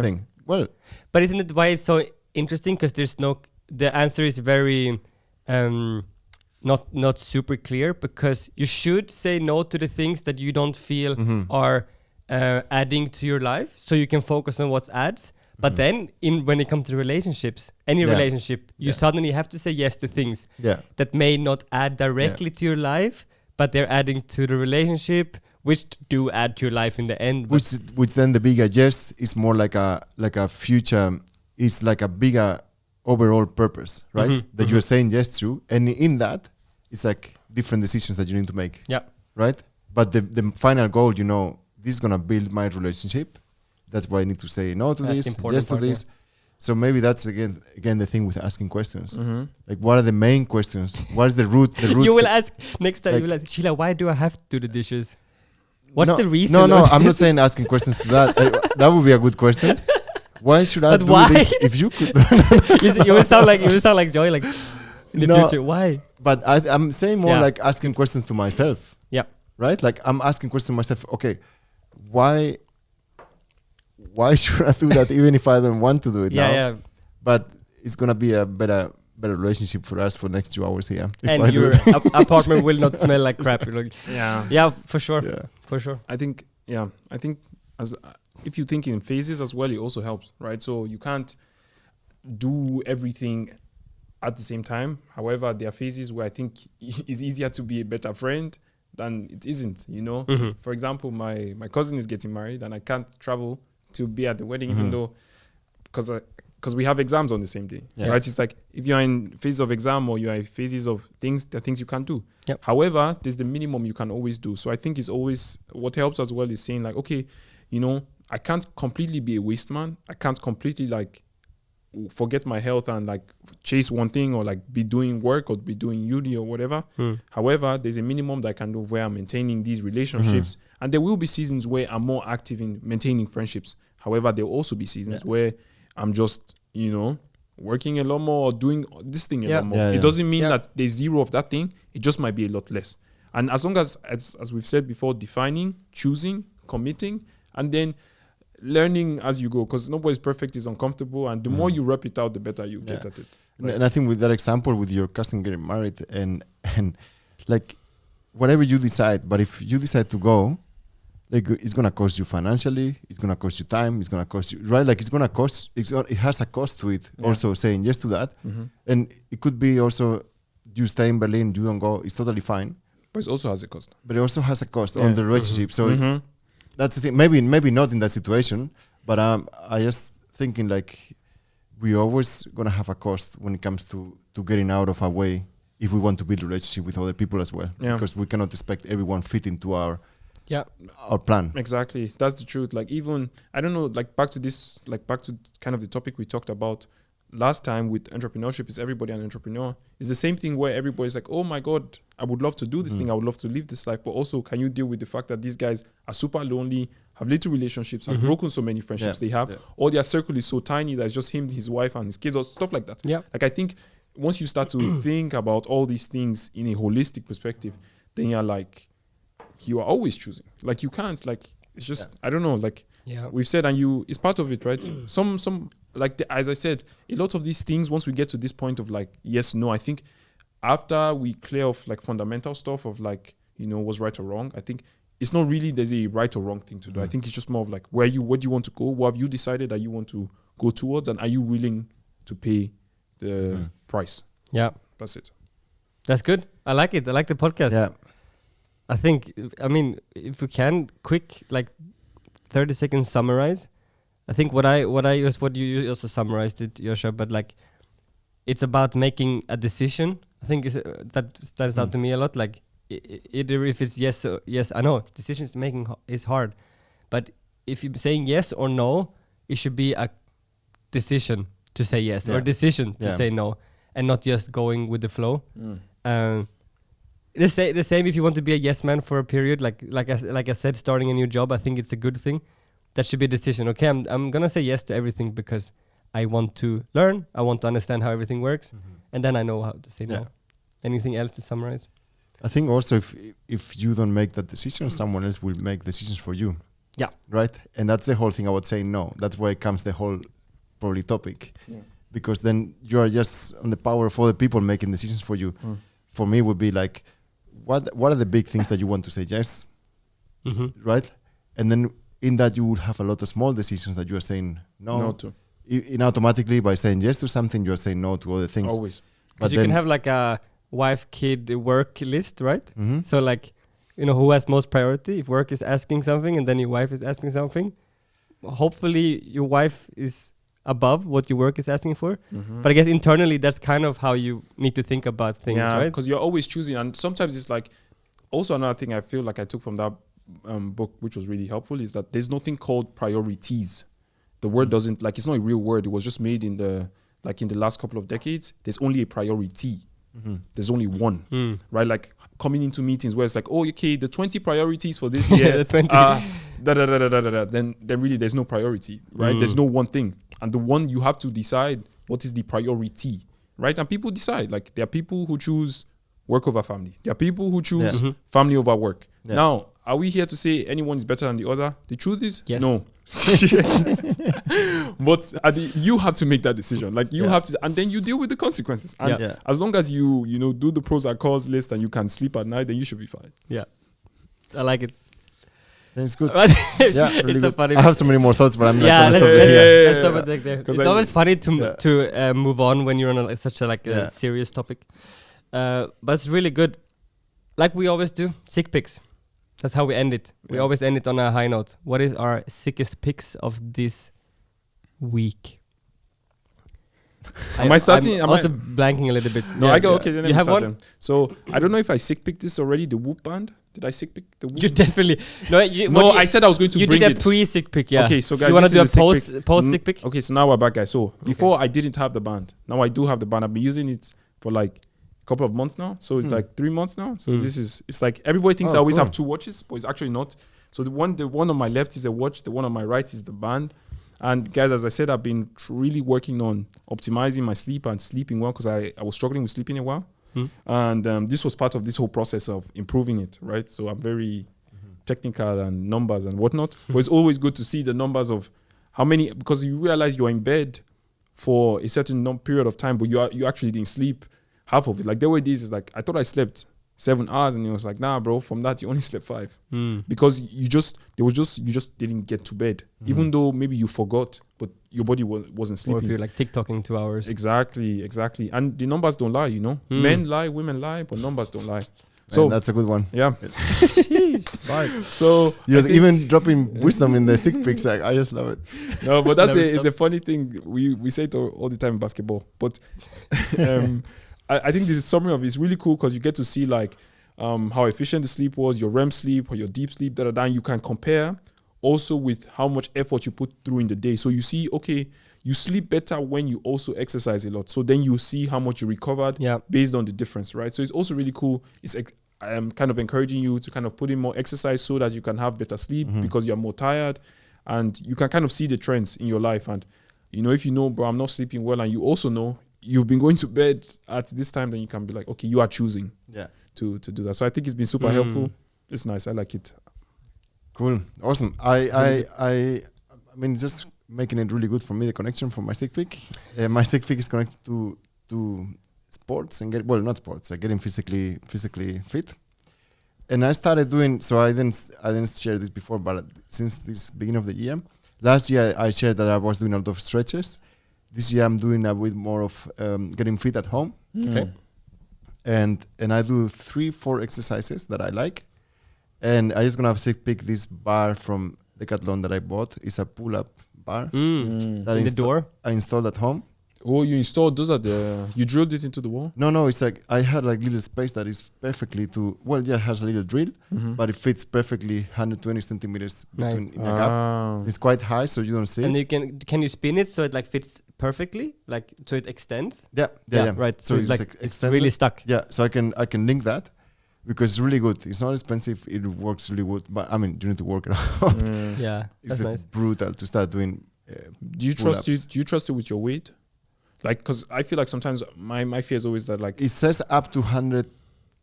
thing. Well, But isn't it why it's so interesting? Because the answer is very not super clear, because you should say no to the things that you don't feel are adding to your life, so you can focus on what's adds. But then when it comes to relationships, any relationship, you suddenly have to say yes to things that may not add directly to your life, but they're adding to the relationship, which do add to your life in the end. Which then the bigger yes is more like a future, is like a bigger overall purpose, right? That you're saying yes to, and in that, it's like different decisions that you need to make. Yeah. Right? But the final goal, this is gonna build my relationship. That's why I need to say no to That's this, the yes to important this. So maybe that's again the thing with asking questions. Like, what are the main questions? What is the root? You will ask next time. You will ask, Sheila, why do I have to do the dishes? What's the reason? No, I'm not saying asking questions to that. That would be a good question. Why should I do this if you could? you will sound like Joy, like in the future. Why? But I'm saying more like asking questions to myself. Yeah. Right? Like I'm asking questions to myself. Okay, why should I do that even if I don't want to do it now? Yeah. But it's gonna be a better relationship for us for next 2 hours here. And your apartment will not smell like crap. Yeah, for sure. Yeah. For sure. I think as if you think in phases as well, it also helps, right? So you can't do everything at the same time. However, there are phases where I think it's easier to be a better friend than it isn't, For example, my cousin is getting married and I can't travel to be at the wedding, even though because we have exams on the same day, right? It's like if you're in phases of exam or you're in phases of things, there are things you can't do. Yep. However, there's the minimum you can always do. So I think it's always what helps as well is saying like, okay, I can't completely be a waste man. I can't completely like forget my health and like chase one thing or like be doing work or be doing uni or whatever. However, there's a minimum that I can do where I'm maintaining these relationships. And there will be seasons where I'm more active in maintaining friendships. However, there will also be seasons where I'm just, working a lot more or doing this thing a lot more. It doesn't mean that there's zero of that thing. It just might be a lot less. And as long as we've said before, defining, choosing, committing, and then learning as you go, because nobody's perfect, is uncomfortable, and the more you rep it out, the better you get at it. Right? And I think with that example with your cousin getting married and like whatever you decide, but if you decide to go, like it's gonna cost you financially, it's gonna cost you time, it's gonna cost you, right? Like it has a cost to it. Also saying yes to that, and it could be also you stay in Berlin, you don't go, it's totally fine. But it also has a cost. But it also has a cost on the relationship. So that's the thing. Maybe not in that situation, but I just thinking like we always gonna have a cost when it comes to getting out of our way if we want to build a relationship with other people as well. Yeah. Because we cannot expect everyone fit into our plan. Exactly. That's the truth. Like even, I don't know, like back to kind of the topic we talked about last time with entrepreneurship, is everybody an entrepreneur? It's the same thing where everybody's like, oh my God, I would love to do this thing. I would love to live this life. But also, can you deal with the fact that these guys are super lonely, have little relationships, have broken so many friendships they have, or their circle is so tiny that it's just him, his wife, and his kids, or stuff like that. Yeah. Like I think once you start to think about all these things in a holistic perspective, then you're like, you are always choosing. Like you can't, like, it's just, I don't know, like we've said, and it's part of it, right? Some like, as I said, a lot of these things, once we get to this point of like, yes, no, I think after we clear off like fundamental stuff of like, what's right or wrong, I think it's not really there's a right or wrong thing to do. I think it's just more of like, what do you want to go? What have you decided that you want to go towards? And are you willing to pay the price? Yeah. That's it. That's good. I like it. I like the podcast. Yeah. I think, if we can quick, like 30 seconds summarize, I think what you also summarized it, Joshua, but like it's about making a decision. I think that stands out to me a lot. Like either if it's yes, I know decisions making is hard, but if you're saying yes or no, it should be a decision to say yes, or Yeah. a decision to Yeah. say no, and not just going with the flow. Mm. The same if you want to be a yes man for a period, like I said, starting a new job, I think it's a good thing. That should be a decision. Okay, I'm gonna say yes to everything because I want to learn, I want to understand how everything works, and then I know how to say Yeah. no. Anything else to summarize? I think also if you don't make that decision, someone else will make decisions for you. Yeah. Right? And that's the whole thing about saying no. That's why it comes the whole probably topic. Yeah. Because then you are just on the power of other people making decisions for you. For me would be like, what are the big things that you want to say yes? Right? And then in that you would have a lot of small decisions that you are saying no. No to. In automatically by saying yes to something, you are saying no to other things. Always. But you can have like a wife, kid, work list, right? So like, who has most priority? If work is asking something and then your wife is asking something, hopefully your wife is above what your work is asking for. But I guess internally that's kind of how you need to think about things, right? Because you're always choosing, and sometimes it's like, also another thing I feel like I took from that book, which was really helpful, is that there's nothing called priorities. The word doesn't, like, it's not a real word. It was just made in the last couple of decades. There's only a priority. There's only one, right? Like coming into meetings where it's like, oh, okay, the 20 priorities for this year, The 20. Then really there's no priority, right? There's no one thing. And the one you have to decide what is the priority, right? And people decide, like there are people who choose work over family. There are people who choose family over work. Yeah. Now, are we here to say anyone is better than the other? The truth is, Yes. no. But you have to make that decision. Like you have to, and then you deal with the consequences. And as long as you do the pros and cons list and you can sleep at night, then you should be fine. Yeah. I like it. It's good. Right? Yeah, really It's so good. funny. I have so many more thoughts, but I'm not Yeah, gonna let's, stop it here. let's stop it there. It's always funny to move on when you're on such a serious topic. But it's really good. Like we always do, sick picks. That's how we end it. We always end it on a high note. What is our sickest picks of this week? Am I starting? I'm also blanking a little bit. No, I go, okay, then You let me have start one? then. So, I don't know if I sick picked this already, the Whoop band. Did I sick pick the Whoop? You definitely... No, I said I was going to bring it. You did a pre-sick pick, yeah. Okay, so guys, you want to this do a is sick pick. post-sick pick? Okay, so now we're back, guys. So, before I didn't have the band. Now I do have the band. I've been using it for like a couple of months now. So, it's like 3 months now. So, it's like everybody thinks I always have 2 watches, but it's actually not. So, the one on my left is a watch. The one on my right is the band. And guys, as I said, I've been really working on optimizing my sleep and sleeping well because I was struggling with sleeping a while. And this was part of this whole process of improving it, right? So I'm very technical and numbers and whatnot. But it's always good to see the numbers of how many, because you realize you're in bed for a certain period of time, but you actually didn't sleep half of it. Like there were days, it's like, I thought I slept 7 hours, and it was like, nah, bro, from that you only slept 5 because you just didn't get to bed, even though maybe you forgot, but your body wasn't sleeping. Or if you're like TikToking 2 hours. Exactly. And the numbers don't lie, men lie, women lie, but numbers don't lie. So that's a good one. Yeah. Right. So you're even dropping wisdom in the sick picks. Like, I just love it. No, but it's a funny thing. We say it all the time in basketball, but I think this summary of it is really cool because you get to see like how efficient the sleep was, your REM sleep or your deep sleep, and you can compare also with how much effort you put through in the day. So you see, okay, you sleep better when you also exercise a lot. So then you see how much you recovered based on the difference, right? So it's also really cool. I am kind of encouraging you to kind of put in more exercise so that you can have better sleep because you're more tired, and you can kind of see the trends in your life. And if you know, bro, I'm not sleeping well, and you also know you've been going to bed at this time, then you can be like, okay, you are choosing to do that. So I think it's been super helpful. It's nice. I like it. Cool. Awesome. I mean, just making it really good for me, the connection from my sick pick. My sick pick is connected to sports and not sports, getting physically fit. And I started doing, so I didn't share this before, but since this beginning of the year, last year I shared that I was doing a lot of stretches. This year I'm doing a bit more of getting fit at home. Okay. And I do 3-4 exercises that I like. And I just gonna pick this bar from Decathlon that I bought. It's a pull-up bar. In the door? I installed at home. Oh, you installed those at the. You drilled it into the wall. No, it's like I had like little space that is perfectly to. Well, yeah, it has a little drill, but it fits perfectly 120 centimeters Nice. between in a gap. It's quite high, so you don't see And it. you can you spin it so it like fits perfectly, like so it extends. Yeah. Right. So, it's like it's extended. really stuck. Yeah, so I can link that because it's really good. It's not expensive. It works really good, but I mean, you need to work it out. Yeah, It's that's nice. brutal to start doing. Do you trust pull-ups. it? Do you trust it with your weight? Like, because I feel like sometimes my fear is always that like. It says up to 100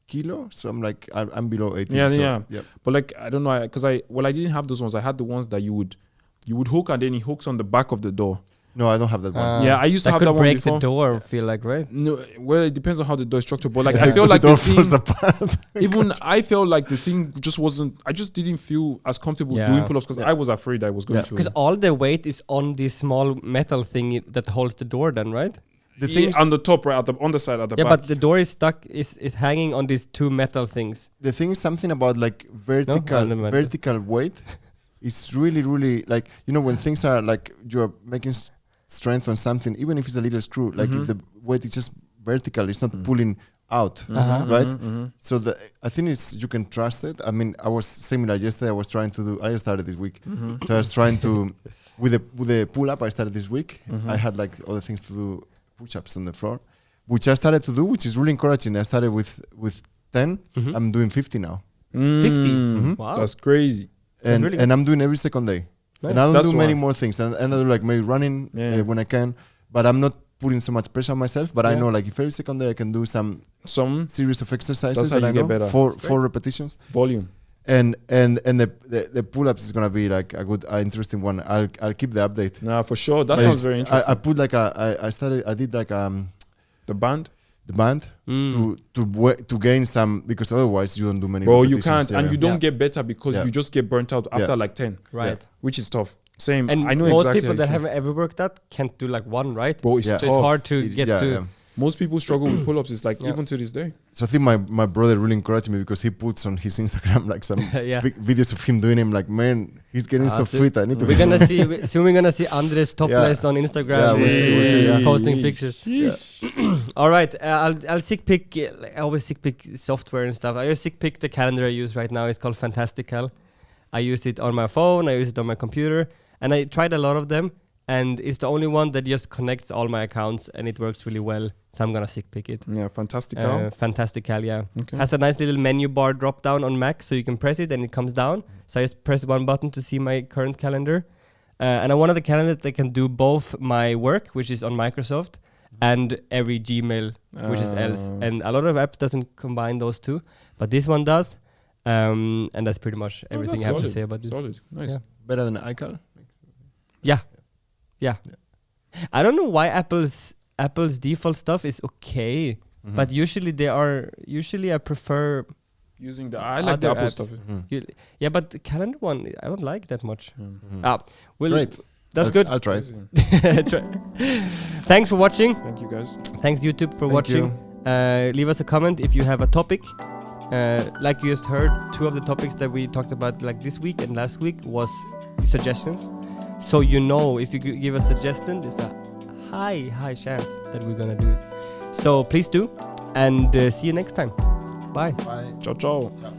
kilo, so I'm like I'm below 80. Yeah, so, yeah. But like I don't know, because I didn't have those ones. I had the ones that you would hook and then it hooks on the back of the door. No, I don't have that one. Yeah, I used to have could that one break before. the door. I feel like, right? No, well, it depends on how the door is structured. But like I feel like the door the thing, falls apart. even I felt like the thing just wasn't. I just didn't feel as comfortable Yeah. doing pull-ups because I was afraid I was going to. Because all the weight is on this small metal thing that holds the door, then, right? The thing is, on the top, right, on the side, at the Yeah, back. but the door is stuck. Is hanging on these two metal things. the thing is something about like vertical weight. It's really like, you know, when things are like you're making strength on something, even if it's a little screw, like if the weight is just vertical, it's not pulling out, right? So I think it's you can trust it. I mean, I was similar yesterday. I started this week, so I was trying to with the pull up. I started this week. I had like other things to do, push-ups on the floor, which I started to do, which is really encouraging. I started with 10. I'm doing 50 now, 50. Wow. That's crazy. and really and I'm doing every second day. Nice. And I don't That's do many why. more things, and I do like maybe running when I can, but I'm not putting so much pressure on myself. But I know like if every second day I can do some series of exercises That's how that I you get know, better. four repetitions, volume. and the pull-ups is gonna be like a good interesting one. I'll keep the update. Nah, for sure. That But sounds very interesting. I put like I did like The band, the band to gain some, because otherwise you don't do many bro, you repetitions. can't, and you don't get better because Yeah. you just get burnt out after like 10, Right. which is tough. Same. And I know most exactly people how that you feel. haven't ever worked out can't do like one, right? Bro, it's Yeah. So tough. it's hard to get to. Yeah. Most people struggle with pull-ups. It's like even to this day. So I think my brother really encouraged me because he puts on his Instagram like some Yeah. big videos of him doing him. Like, man, he's getting so so fit. I need to. We're gonna see soon. We're gonna see Andres topless on Instagram. Yeah, we'll see, yeah. Posting pictures. Sheesh. All right, I'll sick pick. I always sick pick software and stuff. I always sick pick the calendar I use right now. It's called Fantastical. I use it on my phone. I use it on my computer, and I tried a lot of them. And it's the only one that just connects all my accounts, and it works really well. So I'm gonna sick pick it. Yeah, fantastic. Fantastical, yeah. Okay. Has a nice little menu bar drop down on Mac, so you can press it and it comes down. So I just press one button to see my current calendar. And I wanted a calendar that can do both my work, which is on Microsoft, and every Gmail, which is else. And a lot of apps doesn't combine those two, but this one does. And that's pretty much everything I have to say about this. Solid. Nice. Yeah. Better than iCal. Yeah. I don't know why Apple's default stuff is okay, but usually I prefer Using I like the Other Apple apps. stuff. yeah, but the calendar one I don't like that much. Well, Great. that's good. I'll try it. Thanks for watching. Thank you guys. Thanks YouTube for Thank watching. Leave us a comment if you have a topic. Like you just heard, 2 of the topics that we talked about like this week and last week was suggestions. So you know, if you give a suggestion, there's a high chance that we're gonna do it. So please do, and see you next time. Bye. Bye. Ciao, ciao. Ciao.